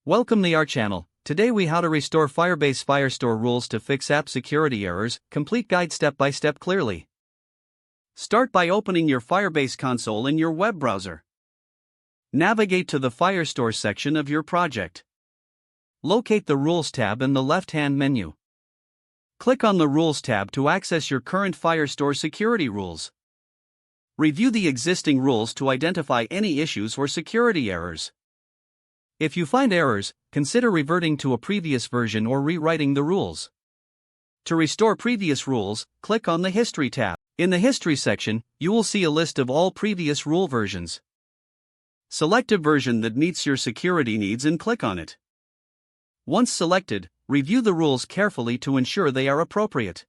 Welcome to our channel. Today we how to restore Firebase Firestore rules to fix app security errors. Complete guide step by step clearly. Start by opening your Firebase console in your web browser. Navigate to the Firestore section of your project. Locate the Rules tab in the left-hand menu. Click on the Rules tab to access your current Firestore security rules. Review the existing rules to identify any issues or security errors. If you find errors, consider reverting to a previous version or rewriting the rules. To restore previous rules, click on the History tab. In the History section, you will see a list of all previous rule versions. Select a version that meets your security needs and click on it. Once selected, review the rules carefully to ensure they are appropriate.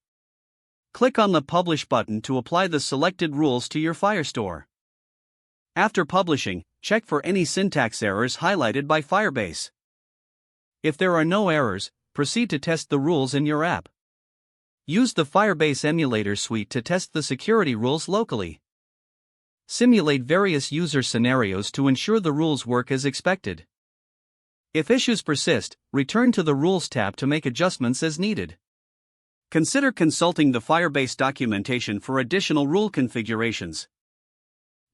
Click on the Publish button to apply the selected rules to your Firestore. After publishing, check for any syntax errors highlighted by Firebase. If there are no errors, proceed to test the rules in your app. Use the Firebase Emulator suite to test the security rules locally. Simulate various user scenarios to ensure the rules work as expected. If issues persist, return to the Rules tab to make adjustments as needed. Consider consulting the Firebase documentation for additional rule configurations.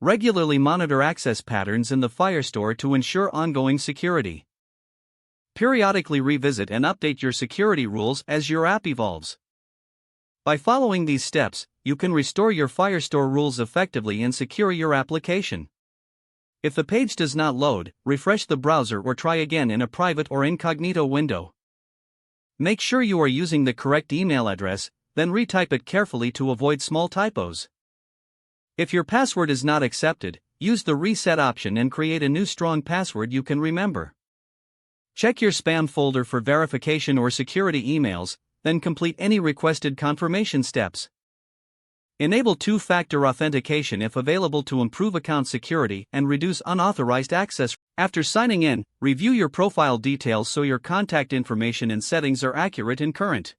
Regularly monitor access patterns in the Firestore to ensure ongoing security. Periodically revisit and update your security rules as your app evolves. By following these steps, you can restore your Firestore rules effectively and secure your application. If the page does not load, refresh the browser or try again in a private or incognito window. Make sure you are using the correct email address, then retype it carefully to avoid small typos. If your password is not accepted, use the reset option and create a new strong password you can remember. Check your spam folder for verification or security emails, then complete any requested confirmation steps. Enable two-factor authentication if available to improve account security and reduce unauthorized access. After signing in, review your profile details so your contact information and settings are accurate and current.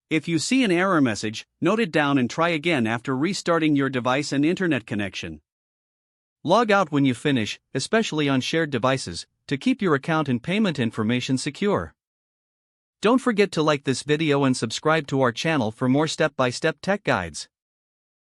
If you see an error message, note it down and try again after restarting your device and internet connection. Log out when you finish, especially on shared devices, to keep your account and payment information secure. Don't forget to like this video and subscribe to our channel for more step-by-step tech guides.